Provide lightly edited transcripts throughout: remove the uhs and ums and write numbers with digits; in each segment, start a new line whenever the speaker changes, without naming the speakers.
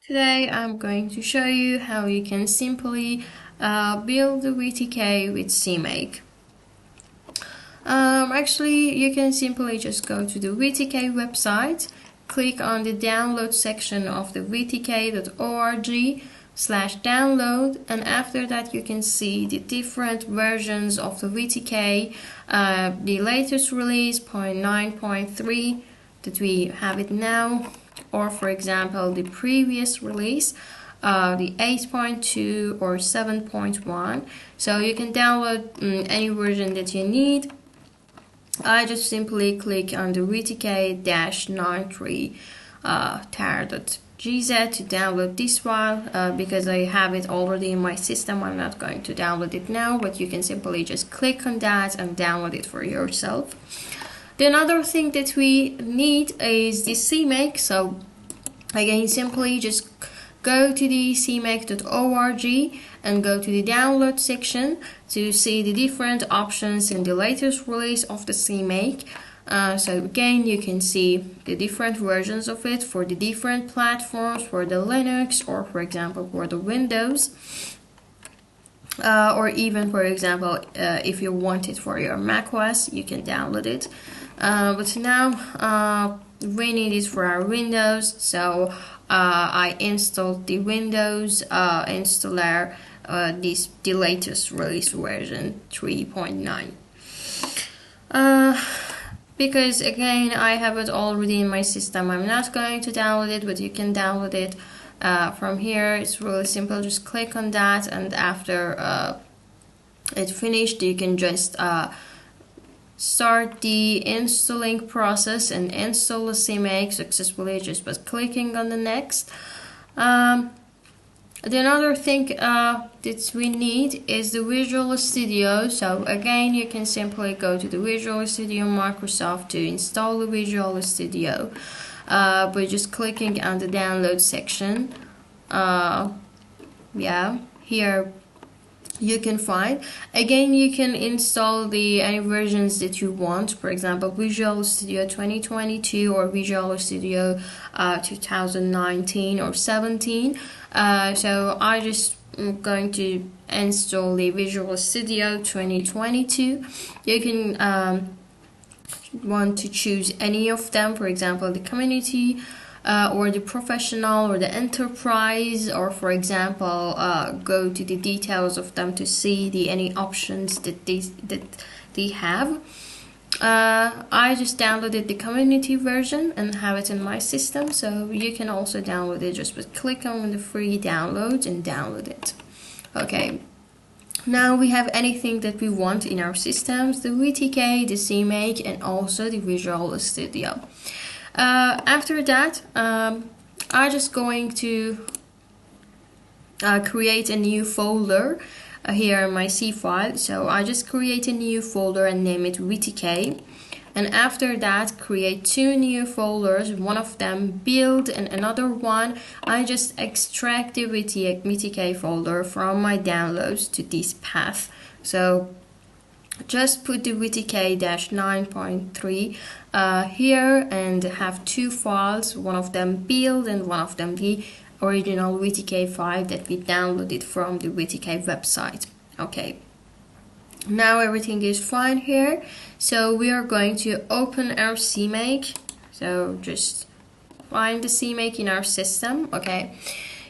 Today I'm going to show you how you can simply build the VTK with CMake. Actually, you can simply just go to the VTK website, click on the download section of the vtk.org/download, and after that you can see the different versions of the VTK, the latest release 0.9.3 that we have it now, or for example the previous release, the 8.2 or 7.1. So you can download any version that you need. I just simply click on the VTK-93 tar.gz to download this file. Because I have it already in my system, I'm not going to download it now, but you can simply just click on that and download it for yourself. The another thing that we need is the CMake. So again, simply just go to the CMake.org and go to the download section to see the different options in the latest release of the CMake. So again, you can see the different versions of it for the different platforms, for the Linux, or for example for the Windows. Or even, for example, if you want it for your macOS, you can download it. But now we need it for our Windows, so I installed the Windows installer, the latest release version 3.9. Because again, I have it already in my system, I'm not going to download it, but you can download it from here. It's really simple, just click on that, and after it's finished, you can just start the installing process and install the CMake successfully just by clicking on the next. The another thing that we need is the Visual Studio. So again, you can simply go to the Visual Studio Microsoft to install the Visual Studio by just clicking on the download section. Here you can find. Again, you can install any versions that you want, for example Visual Studio 2022 or Visual Studio 2019 or 17. So I just am going to install the Visual Studio 2022. You can want to choose any of them, for example the community, or the professional, or the enterprise, or for example go to the details of them to see any options that they have. I just downloaded the community version and have it in my system, so you can also download it just by click on the free download and download it. Okay, now we have anything that we want in our systems: the VTK, the CMake, and also the Visual Studio. After that, I'm just going to create a new folder here in my C file. So I just create a new folder and name it VTK. And after that, create two new folders, one of them build and another one, I just extract the VTK folder from my downloads to this path. So just put the VTK-9.3 here and have two files, one of them build and one of them the original VTK file that we downloaded from the VTK website. Okay, now everything is fine here, so we are going to open our CMake. So just find the CMake in our system. Okay,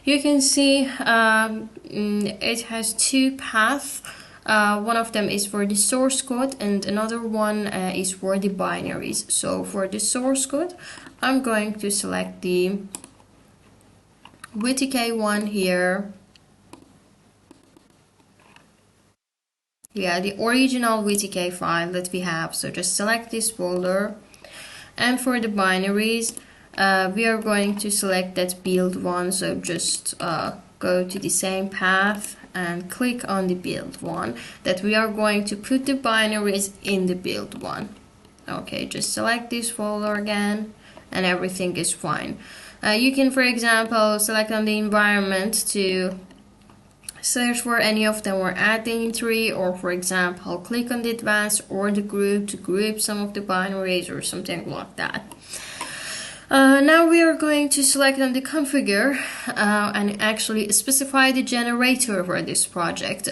you can see it has two paths. One of them is for the source code and another one is for the binaries. So for the source code, I'm going to select the VTK one here. Yeah, the original VTK file that we have. So just select this folder. And for the binaries, we are going to select that build one. So just go to the same path and click on the build one, that we are going to put the binaries in the build one. Okay, just select this folder again and everything is fine. You can, for example, select on the environment to search for any of them or add the entry, or for example click on the advanced or the group to group some of the binaries or something like that. Now we are going to select on the configure and actually specify the generator for this project.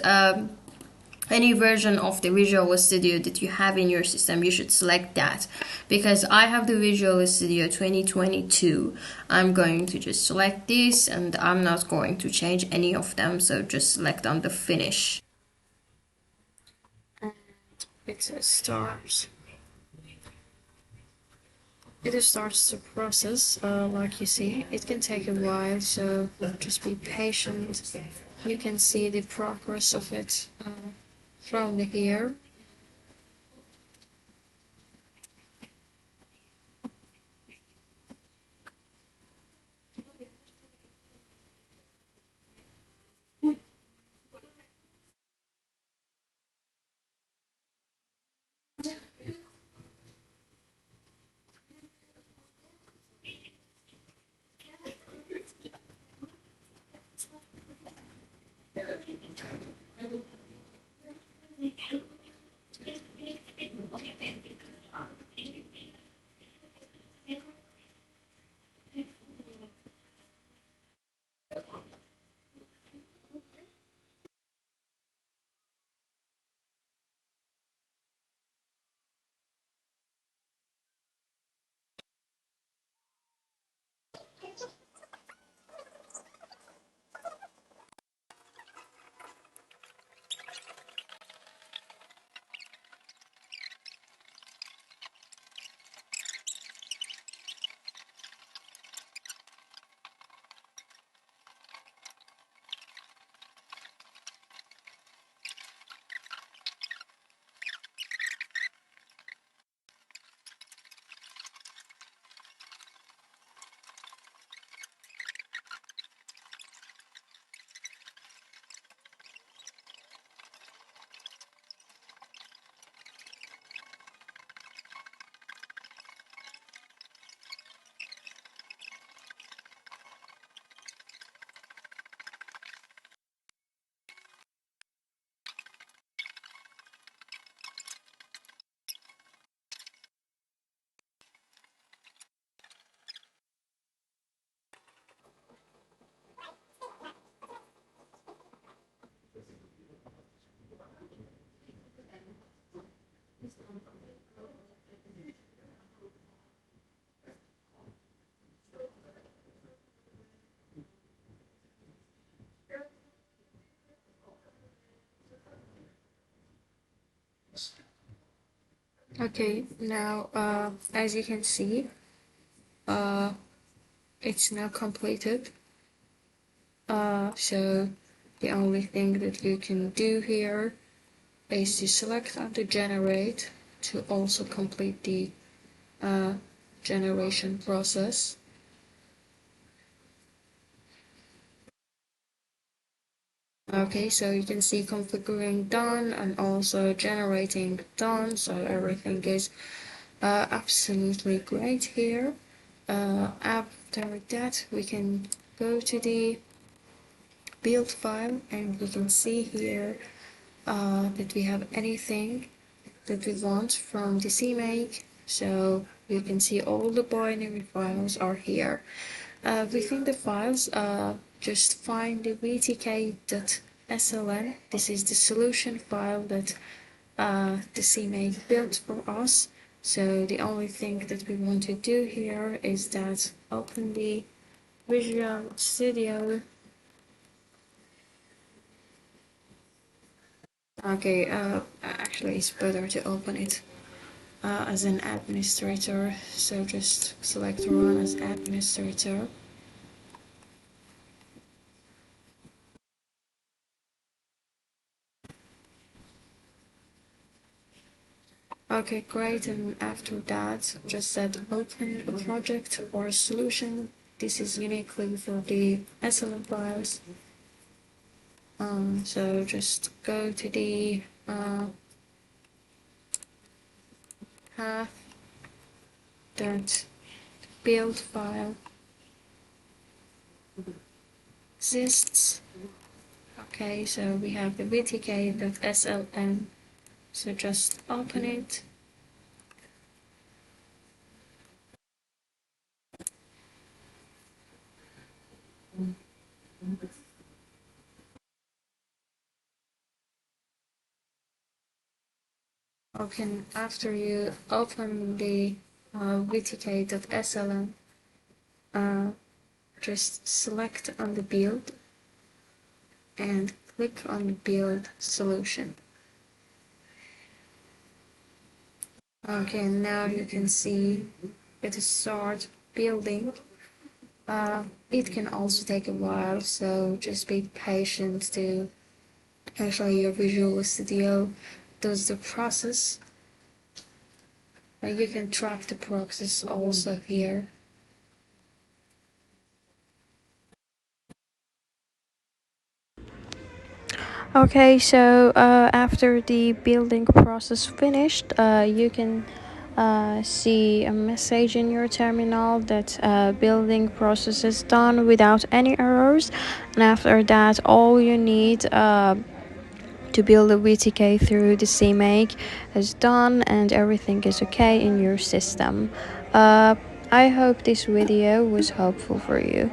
Any version of the Visual Studio that you have in your system, you should select that. Because I have the Visual Studio 2022, I'm going to just select this and I'm not going to change any of them, so just select on the finish. And it says start. It starts the process, like you see. It can take a while, so just be patient. You can see the progress of it from here. Okay, now as you can see, it's now completed. So the only thing that you can do here is to select on the generate to also complete the generation process. Okay, so you can see configuring done and also generating done, so everything is absolutely great here. After that, we can go to the build file and we can see here that we have anything that we want from the CMake. So you can see all the binary files are here. Within the files, just find the VTK.sln. This is the solution file that the CMake built for us. So the only thing that we want to do here is that open the Visual Studio. Okay, actually it's better to open it as an administrator, so just select run as administrator. Okay, great, and after that just set open a project or a solution. This is uniquely for the SLM files. So just go to the path that build file exists. Okay, so we have the vtk.sln, so just open it. Okay, after you open the VTK.sln, just select on the build and click on build solution. Okay, now you can see it start building. It can also take a while, so just be patient to actually your Visual Studio does the process. You can track the process also here. Okay, so after the building process finished, you can see a message in your terminal that building process is done without any errors. And after that, all you need to build a VTK through the CMake is done, and everything is okay in your system. I hope this video was helpful for you.